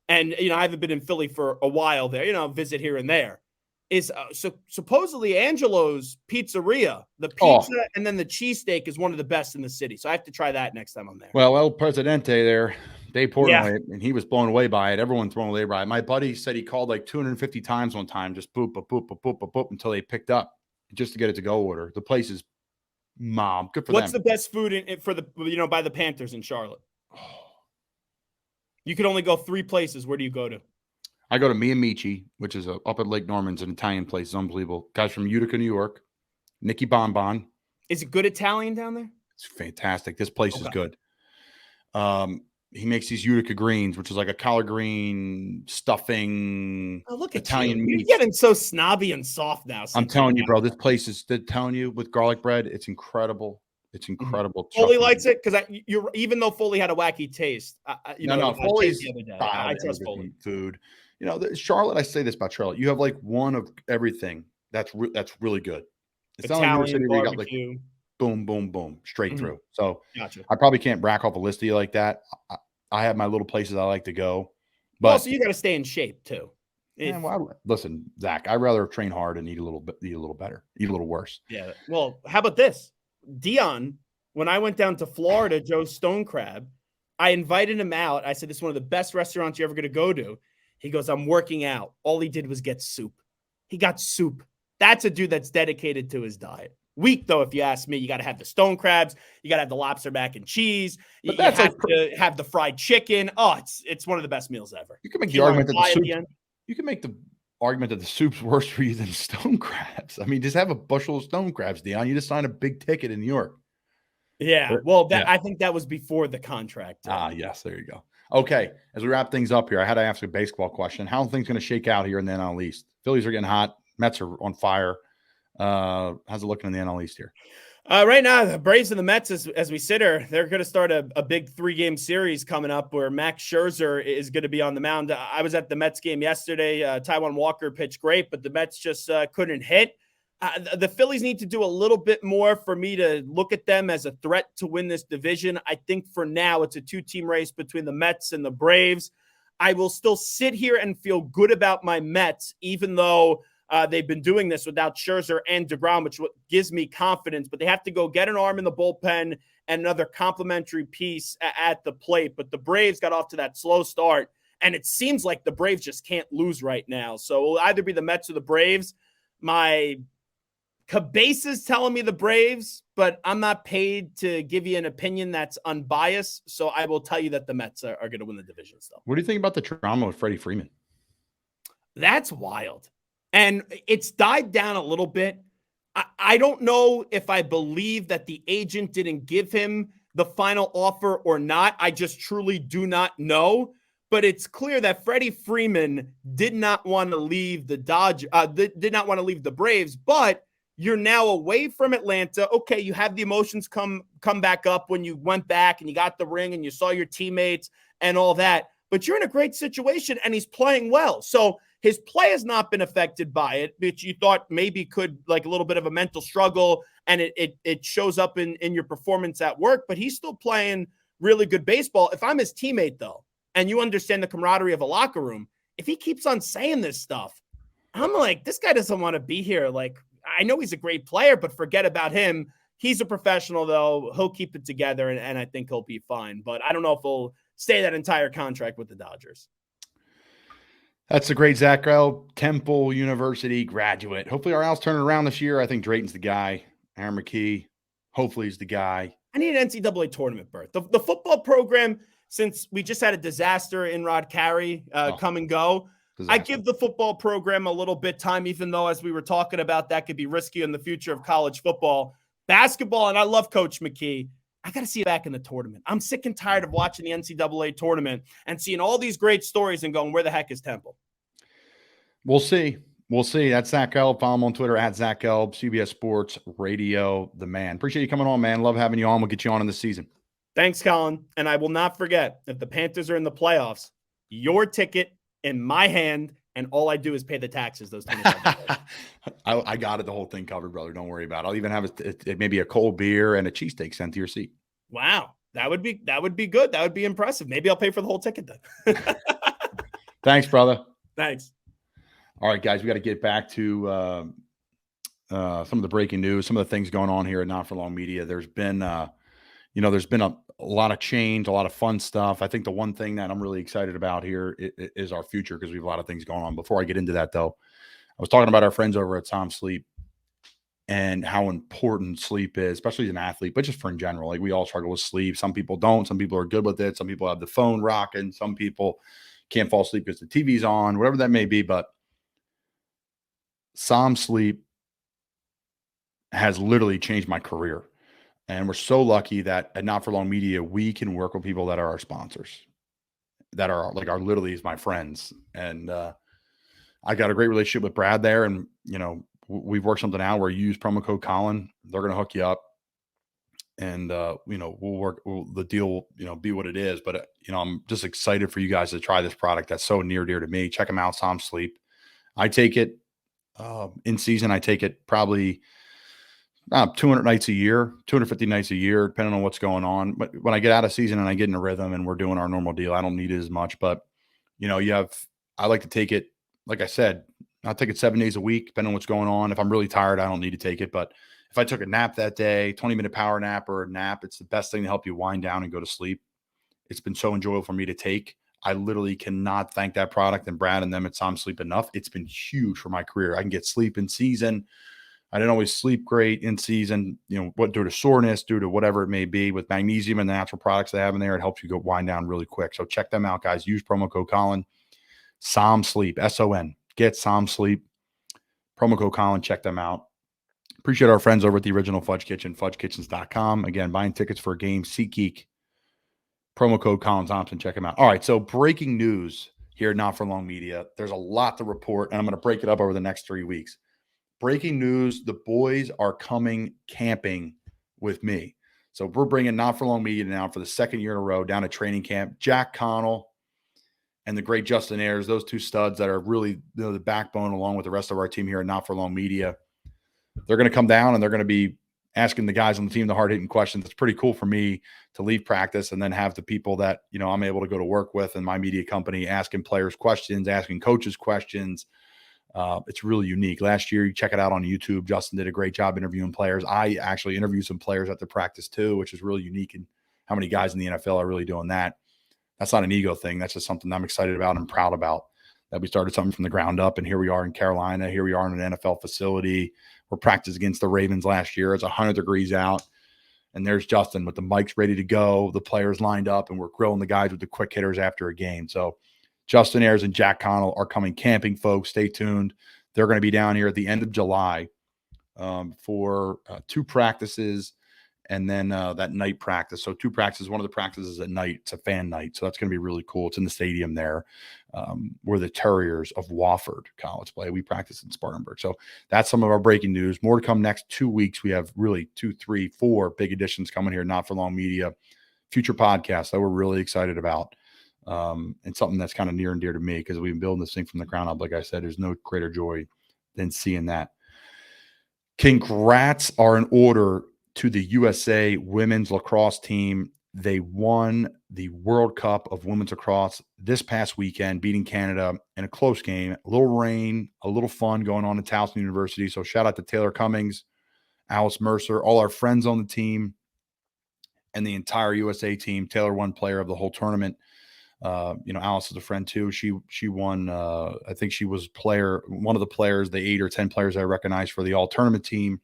and I haven't been in Philly for a while there, visit here and there, is so supposedly Angelo's Pizzeria. The pizza and then the cheesesteak is one of the best in the city. So I have to try that next time I'm there. Well, El Presidente there, Dave Portnoy, and he was blown away by it. Everyone's blown away by it. My buddy said he called like 250 times one time, just boop, boop, boop, boop, boop, boop, boop, until they picked up just to get it to go order. The place is mom. Good for them. What's the best food for the by the Panthers in Charlotte? You could only go 3 places. Where do you go to? I go to Mia Michi, which is up at Lake Norman's, an Italian place. It's unbelievable. Guys from Utica, New York. Nicky Bonbon. Is it good Italian down there? It's fantastic. This place is good. He makes these Utica greens, which is like a collard green stuffing. Oh, look at Italian meat. You're getting so snobby and soft now. I'm telling you, bro. This place is telling you with garlic bread. It's incredible. It's incredible. Foley likes it because you're even though Foley had a wacky taste. Foley's the other day. I trust Foley. Food. Charlotte. I say this about Charlotte. You have like one of everything that's really good. It's Italian, not like City where you got like boom, boom, boom, straight through. So gotcha. I probably can't rack off a list of you like that. I have my little places I like to go. But so you got to stay in shape too. Listen, Zach, I'd rather train hard and eat a little better, eat a little worse. Yeah. Well, how about this? Dion, when I went down to Florida, Joe's Stone Crab, I invited him out. I said, this is one of the best restaurants you're ever going to go to. He goes, I'm working out. All he did was get soup. He got soup. That's a dude that's dedicated to his diet. Weak, though, if you ask me. You got to have the stone crabs. You got to have the lobster mac and cheese. You have to have the fried chicken. Oh, it's one of the best meals ever. You can make the argument that the soup, you can make the argument that the soup's worse for you than stone crabs. I mean, just have a bushel of stone crabs, Dion. You just signed a big ticket in New York. Yeah. Well, Yeah. I think that was before the contract. Yes, there you go. Okay, as we wrap things up here, I had to ask a baseball question. How are things going to shake out here in the NL East? Phillies are getting hot. Mets are on fire. How's it looking in the NL East here? Right now, the Braves and the Mets, as we sit here, they're going to start a big 3-game series coming up where Max Scherzer is going to be on the mound. I was at the Mets game yesterday. Taijuan Walker pitched great, but the Mets just couldn't hit. The Phillies need to do a little bit more for me to look at them as a threat to win this division. I think for now, it's a 2-team race between the Mets and the Braves. I will still sit here and feel good about my Mets, even though they've been doing this without Scherzer and DeGrom, which gives me confidence. But they have to go get an arm in the bullpen and another complementary piece at the plate. But the Braves got off to that slow start, and it seems like the Braves just can't lose right now. So it will either be the Mets or the Braves. My cabase is telling me the Braves, but I'm not paid to give you an opinion that's unbiased. So I will tell you that the Mets are going to win the division still. What do you think about the drama with Freddie Freeman? That's wild. And it's died down a little bit. I don't know if I believe that the agent didn't give him the final offer or not. I just truly do not know. But it's clear that Freddie Freeman did not want to leave the did not want to leave the Braves. But you're now away from Atlanta. Okay, you have the emotions come back up when you went back and you got the ring and you saw your teammates and all that. But you're in a great situation and he's playing well. So his play has not been affected by it, which you thought maybe could like a little bit of a mental struggle, and it shows up in your performance at work, but he's still playing really good baseball. If I'm his teammate, though, and you understand the camaraderie of a locker room, if he keeps on saying this stuff, I'm like, this guy doesn't want to be here. Like, I know he's a great player, but forget about him. He's a professional, though. He'll keep it together, and I think he'll be fine. But I don't know if he'll stay that entire contract with the Dodgers. That's the great Zach Gelb, Temple University graduate. Hopefully our Al's turning around this year. I think Drayton's the guy. Aaron McKee, hopefully he's the guy. I need an NCAA tournament berth. The football program, since we just had a disaster in Rod Carey come and go, disaster. I give the football program a little bit time, even though, as we were talking about, that could be risky in the future of college football. Basketball, and I love Coach McKee, I got to see it back in the tournament. I'm sick and tired of watching the NCAA tournament and seeing all these great stories and going, where the heck is Temple? We'll see. We'll see. That's Zach Gelb. Follow him on Twitter at Zach Gelb, CBS Sports Radio, the man. Appreciate you coming on, man. Love having you on. We'll get you on in the season. Thanks, Colin. And I will not forget, if the Panthers are in the playoffs, your ticket in my hand, and all I do is pay the taxes, those 25 I got it, the whole thing covered, brother. Don't worry about it. I'll even have maybe a cold beer and a cheesesteak sent to your seat. Wow. That would be good. That would be impressive. Maybe I'll pay for the whole ticket then. Thanks, brother. Thanks. All right, guys, we got to get back to some of the breaking news, some of the things going on here at Not For Long Media. There's been, there's been a lot of change, a lot of fun stuff. I think the one thing that I'm really excited about here is our future, because we have a lot of things going on. Before I get into that, though, I was talking about our friends over at Tom Sleep and how important sleep is, especially as an athlete, but just for in general. Like, we all struggle with sleep. Some people don't. Some people are good with it. Some people have the phone rocking. Some people can't fall asleep because the TV's on, whatever that may be. But Som Sleep has literally changed my career. And we're so lucky that at Not For Long Media, we can work with people that are our sponsors, that are like literally is my friends. And I got a great relationship with Brad there. And, we've worked something out where you use promo code Colin. They're going to hook you up. And, we'll work, the deal will, be what it is. But, I'm just excited for you guys to try this product that's so near dear to me. Check them out, Som Sleep. I take it in season. I take it probably 200 nights a year, 250 nights a year, depending on what's going on. But when I get out of season and I get in a rhythm and we're doing our normal deal, I don't need it as much. But, I like to take it, like I said, I'll take it 7 days a week, depending on what's going on. If I'm really tired, I don't need to take it. But if I took a nap that day, 20-minute power nap or a nap, it's the best thing to help you wind down and go to sleep. It's been so enjoyable for me to take. I literally cannot thank that product and Brad and them at Som Sleep enough. It's been huge for my career. I can get sleep in season. I didn't always sleep great in season, what due to soreness, due to whatever it may be. With magnesium and the natural products they have in there, it helps you go wind down really quick. So check them out, guys. Use promo code Colin. Som Sleep, SON. Get Som Sleep. Promo code Colin. Check them out. Appreciate our friends over at the original Fudge Kitchen, fudgekitchens.com. Again, buying tickets for a game, SeatGeek, promo code Colin Thompson. Check them out. All right, so breaking news here at Not For Long Media. There's a lot to report, and I'm going to break it up over the next 3 weeks. Breaking news, the boys are coming camping with me. So we're bringing Not For Long Media now for the second year in a row down to training camp. Jack Connell and the great Justin Ayers, those two studs that are really the backbone along with the rest of our team here at Not For Long Media. They're going to come down and they're going to be asking the guys on the team the hard-hitting questions. It's pretty cool for me to leave practice and then have the people that, I'm able to go to work with in my media company asking players questions, asking coaches questions. It's really unique. Last year, you check it out on YouTube. Justin did a great job interviewing players. I actually interviewed some players at the practice too, which is really unique. And how many guys in the NFL are really doing that? That's not an ego thing. That's just something I'm excited about and proud about, that we started something from the ground up. And here we are in Carolina. Here we are in an NFL facility. We're practiced against the Ravens last year. It's 100 degrees out. And there's Justin with the mics ready to go, the players lined up, and we're grilling the guys with the quick hitters after a game. So Justin Ayers and Jack Connell are coming camping, folks. Stay tuned. They're going to be down here at the end of July for 2 practices and then that night practice. So 2 practices. One of the practices at night. It's a fan night. So that's going to be really cool. It's in the stadium there where the Terriers of Wofford College play. We practice in Spartanburg. So that's some of our breaking news. More to come next 2 weeks. We have really 2, 3, 4 big additions coming here, Not For Long Media, future podcasts that we're really excited about. And something that's kind of near and dear to me because we've been building this thing from the ground up. Like I said, there's no greater joy than seeing that. Congrats are in order to the USA women's lacrosse team. They won the World Cup of women's lacrosse this past weekend, beating Canada in a close game. A little rain, a little fun going on at Towson University. So shout out to Taylor Cummings, Alice Mercer, all our friends on the team, and the entire USA team. Taylor won player of the whole tournament. Alice is a friend too. She won. I think she was one of the players, the 8 or 10 players I recognized for the all tournament team.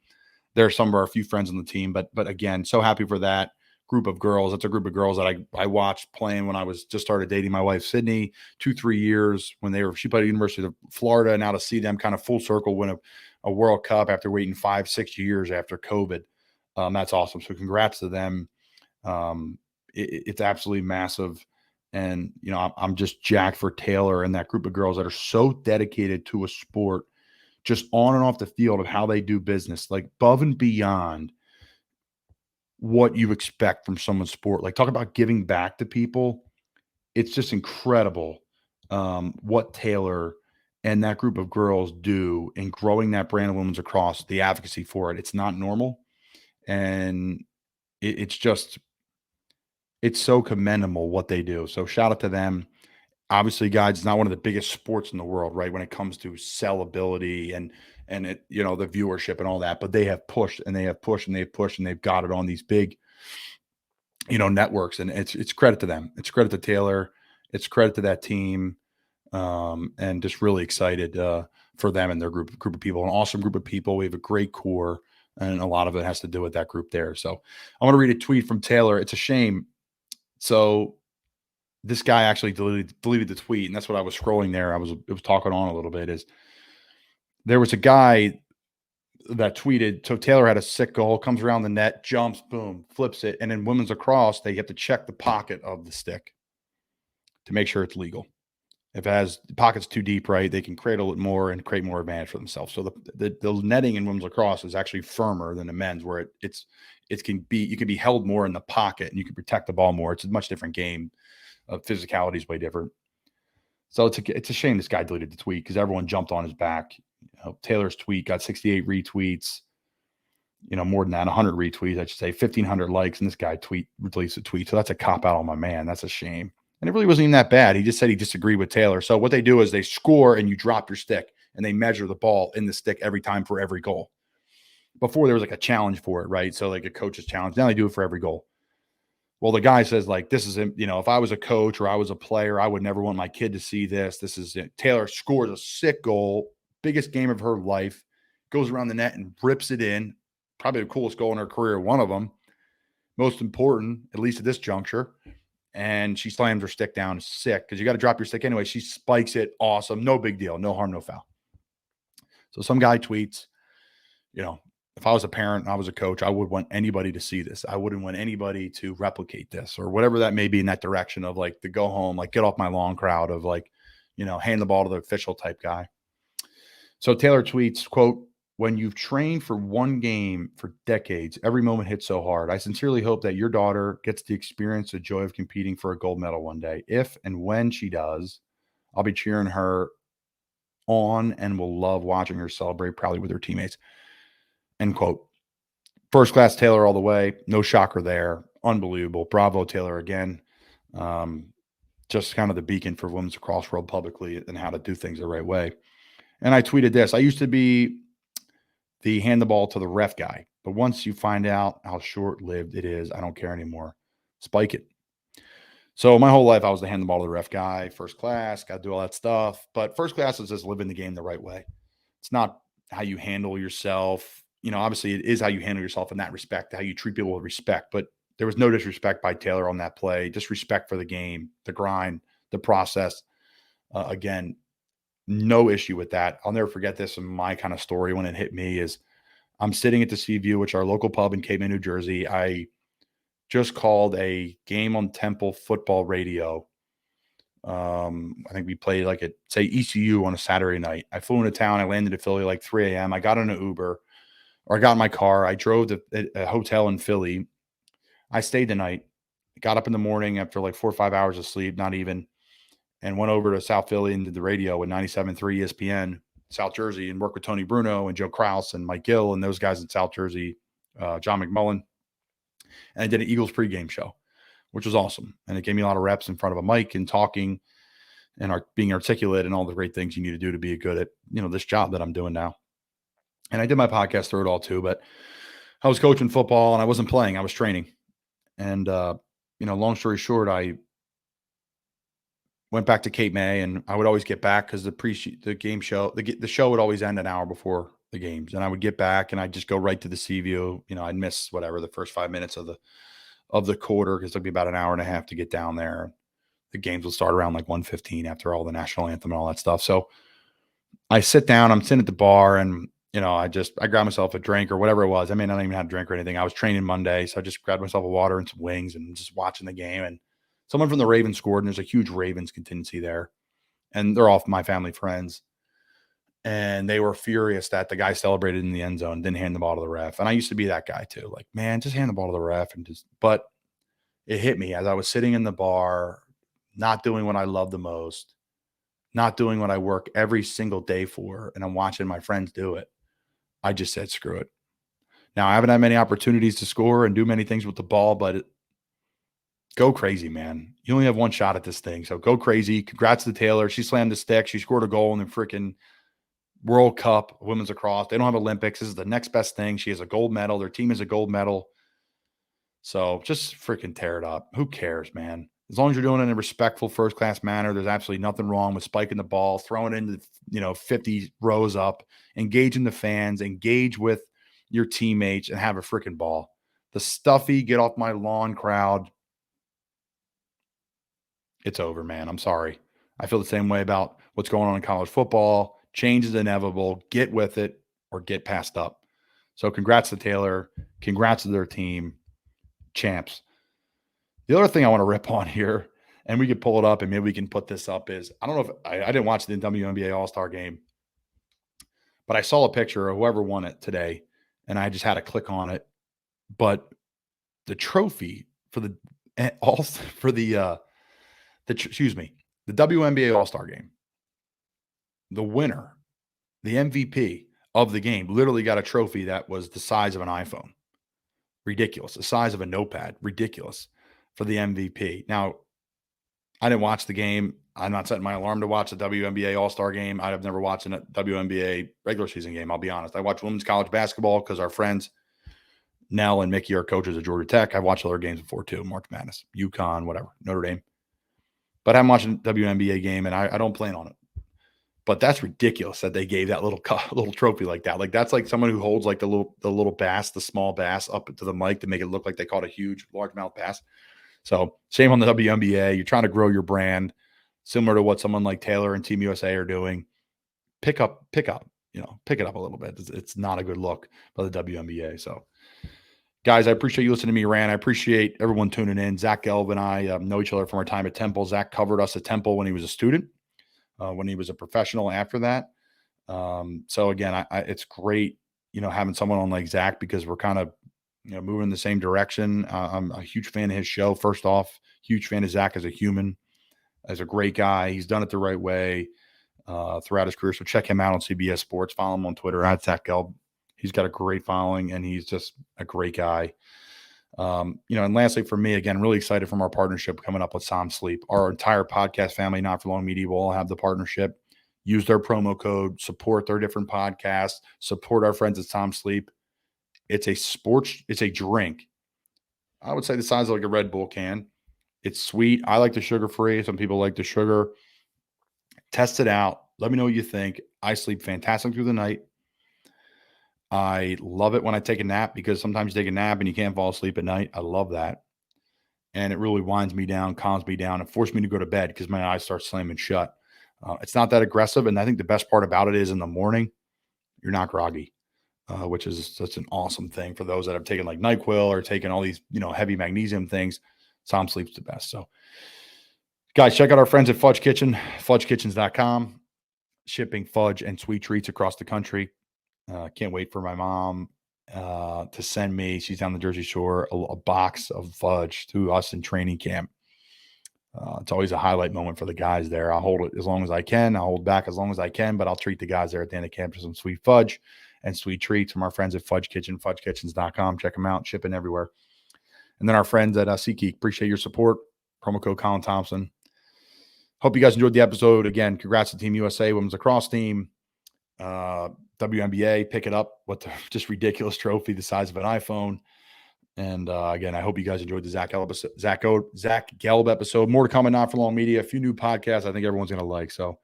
There are some of our few friends on the team, but again, so happy for that group of girls. That's a group of girls that I watched playing when I was just started dating my wife, Sydney, 2-3 years when she played at the University of Florida. And now to see them kind of full circle win a World Cup after waiting 5-6 years after COVID. That's awesome. So congrats to them. It's absolutely massive. And, I'm just jacked for Taylor and that group of girls that are so dedicated to a sport, just on and off the field, of how they do business, like above and beyond what you expect from someone's sport. Like, talk about giving back to people. It's just incredible what Taylor and that group of girls do in growing that brand of women's lacrosse, the advocacy for it. It's not normal. And it's so commendable what they do. So shout out to them. Obviously, guys, it's not one of the biggest sports in the world, right? When it comes to sellability and it, the viewership and all that, but they have pushed and they have pushed and they've pushed and they've got it on these big, networks. And it's credit to them. It's credit to Taylor. It's credit to that team. And just really excited for them and their group of people, an awesome group of people. We have a great core, and a lot of it has to do with that group there. So I want to read a tweet from Taylor. It's a shame. So this guy actually deleted the tweet, and that's what I was scrolling there. It was talking on a little bit. Is there was a guy that tweeted, so Taylor had a sick goal, comes around the net, jumps, boom, flips it, and in women's lacrosse, they have to check the pocket of the stick to make sure it's legal. If it has the pocket's too deep, right, they can cradle it more and create more advantage for themselves. So the netting in women's lacrosse is actually firmer than the men's, where you can be held more in the pocket and you can protect the ball more. It's a much different game. Physicality is way different. So it's a shame this guy deleted the tweet because everyone jumped on his back. Taylor's tweet got 68 retweets, more than that, 100 retweets, I should say, 1,500 likes, and this guy released a tweet. So that's a cop out on my man. That's a shame. And it really wasn't even that bad. He just said he disagreed with Taylor. So what they do is they score and you drop your stick and they measure the ball in the stick every time for every goal. Before there was like a challenge for it, right? So like a coach's challenge. Now they do it for every goal. Well, the guy says, like, this is, if I was a coach or I was a player, I would never want my kid to see this. This is it. Taylor scores a sick goal, biggest game of her life, goes around the net and rips it in. Probably the coolest goal in her career, one of them. Most important, at least at this juncture. And she slams her stick down, sick, because you got to drop your stick anyway. She spikes it, awesome, no big deal, no harm, no foul. So some guy tweets, if I was a parent and I was a coach, I would want anybody to see this. I wouldn't want anybody to replicate this or whatever that may be in that direction of like the go home, like get off my lawn crowd of like, hand the ball to the official type guy. So Taylor tweets, quote, "When you've trained for one game for decades, every moment hits so hard. I sincerely hope that your daughter gets to experience the joy of competing for a gold medal one day. If and when she does, I'll be cheering her on and will love watching her celebrate proudly with her teammates." End quote. First class Taylor all the way. No shocker there. Unbelievable. Bravo, Taylor, again. Just kind of the beacon for women's lacrosse world publicly and how to do things the right way. And I tweeted this. I used to be the hand the ball to the ref guy, but once you find out how short-lived it is, I don't care anymore. Spike it. So my whole life, I was the hand the ball to the ref guy, first class, got to do all that stuff. But first class is just living the game the right way. It's not how you handle yourself. Obviously it is how you handle yourself in that respect, how you treat people with respect. But there was no disrespect by Taylor on that play, just respect for the game, the grind, the process. Again, no issue with that. I'll never forget this in my kind of story when it hit me is I'm sitting at the Seaview, which is our local pub in Cape May, New Jersey. I just called a game on Temple football radio. I think we played like at, say, ECU on a Saturday night. I flew into town. I landed at Philly like 3 a.m. I got in an Uber or I got in my car. I drove to a hotel in Philly. I stayed the night, got up in the morning after like 4 or 5 hours of sleep, not even, and went over to South Philly and did the radio with 97.3 ESPN, South Jersey, and worked with Tony Bruno and Joe Kraus and Mike Gill and those guys in South Jersey, John McMullen. And I did an Eagles pregame show, which was awesome. And it gave me a lot of reps in front of a mic and talking and being articulate and all the great things you need to do to be good at, this job that I'm doing now. And I did my podcast through it all too, but I was coaching football and I wasn't playing, I was training. And, long story short, I went back to Cape May and I would always get back because the game show, the show would always end an hour before the games. And I would get back and I'd just go right to the Seaview. I'd miss whatever the first 5 minutes of the quarter because it'd be about an hour and a half to get down there. The games will start around like 1:15 after all the national anthem and all that stuff. So I sit down, I'm sitting at the bar and, I grabbed myself a drink or whatever it was. I may not even have a drink or anything. I was training Monday. So I just grabbed myself a water and some wings and just watching the game. And someone from the Ravens scored and there's a huge Ravens contingency there. And they're all my family friends. And they were furious that the guy celebrated in the end zone, didn't hand the ball to the ref. And I used to be that guy too. Like, man, just hand the ball to the ref but it hit me as I was sitting in the bar, not doing what I love the most, not doing what I work every single day for, and I'm watching my friends do it. I just said, screw it. Now, I haven't had many opportunities to score and do many things with the ball, but go crazy, man. You only have one shot at this thing, so go crazy. Congrats to Taylor. She slammed the stick. She scored a goal in the freaking World Cup, women's lacrosse. They don't have Olympics. This is the next best thing. She has a gold medal. Their team has a gold medal. So just freaking tear it up. Who cares, man? As long as you're doing it in a respectful first-class manner, there's absolutely nothing wrong with spiking the ball, throwing it into 50 rows up, engaging the fans, engage with your teammates, and have a freaking ball. The stuffy, get off my lawn crowd, it's over, man. I'm sorry. I feel the same way about what's going on in college football. Change is inevitable. Get with it or get passed up. So congrats to Taylor. Congrats to their team. Champs. The other thing I want to rip on here, and we could pull it up and maybe we can put this up, is I don't know if I didn't watch the WNBA All-Star game, but I saw a picture of whoever won it today, and I just had to click on it. But the trophy for the WNBA All-Star game, the winner, the MVP of the game, literally got a trophy that was the size of an iPhone. Ridiculous. The size of a notepad. Ridiculous for the MVP. Now, I didn't watch the game. I'm not setting my alarm to watch the WNBA All-Star game. I've never watched a WNBA regular season game, I'll be honest. I watch women's college basketball because our friends Nell and Mickey are coaches at Georgia Tech. I've watched other games before too, March Madness, UConn, whatever, Notre Dame. But I'm watching a WNBA game, and I don't plan on it. But that's ridiculous that they gave that little trophy like that. Like that's like someone who holds like the little bass, the small bass up to the mic to make it look like they caught a huge largemouth bass. So shame on the WNBA. You're trying to grow your brand, similar to what someone like Taylor and Team USA are doing. Pick up. pick it up a little bit. It's not a good look by the WNBA. So, guys, I appreciate you listening to me rant. I appreciate everyone tuning in. Zach Gelb and I know each other from our time at Temple. Zach covered us at Temple when he was a student, when he was a professional after that. So again, it's great, having someone on like Zach, because we're kind of, moving in the same direction. I'm a huge fan of his show. First off, huge fan of Zach as a human, as a great guy. He's done it the right way throughout his career. So check him out on CBS Sports. Follow him on Twitter at Zach Gelb. He's got a great following, and he's just a great guy. And lastly, for me, again, really excited from our partnership coming up with Som Sleep. Our entire podcast family, Not For Long Media, will all have the partnership. Use their promo code, support their different podcasts, support our friends at Som Sleep. It's a drink. I would say the size of like a Red Bull can. It's sweet. I like the sugar-free. Some people like the sugar. Test it out. Let me know what you think. I sleep fantastic through the night. I love it when I take a nap, because sometimes you take a nap and you can't fall asleep at night. I love that. And it really winds me down, calms me down, and forces me to go to bed because my eyes start slamming shut. It's not that aggressive. And I think the best part about it is in the morning, you're not groggy, which is such an awesome thing for those that have taken like NyQuil or taken all these, heavy magnesium things. Som Sleep's the best. So guys, check out our friends at Fudge Kitchen, fudgekitchens.com, shipping fudge and sweet treats across the country. Can't wait for my mom to send me, she's down the Jersey Shore, a box of fudge to us in training camp. It's always a highlight moment for the guys there. I'll hold it as long as I can. I'll hold back as long as I can, but I'll treat the guys there at the end of camp to some sweet fudge and sweet treats from our friends at Fudge Kitchen, fudgekitchens.com. Check them out, shipping everywhere. And then our friends at SeatGeek, appreciate your support. Promo code Colin Thompson. Hope you guys enjoyed the episode. Again, congrats to Team USA Women's Lacrosse team. WNBA, pick it up with the just ridiculous trophy the size of an iPhone. And again, I hope you guys enjoyed the Zach Gelb episode. More to come in Not For Long Media. A few new podcasts I think everyone's going to like. So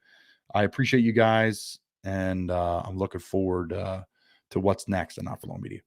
I appreciate you guys, and I'm looking forward to what's next in Not For Long Media.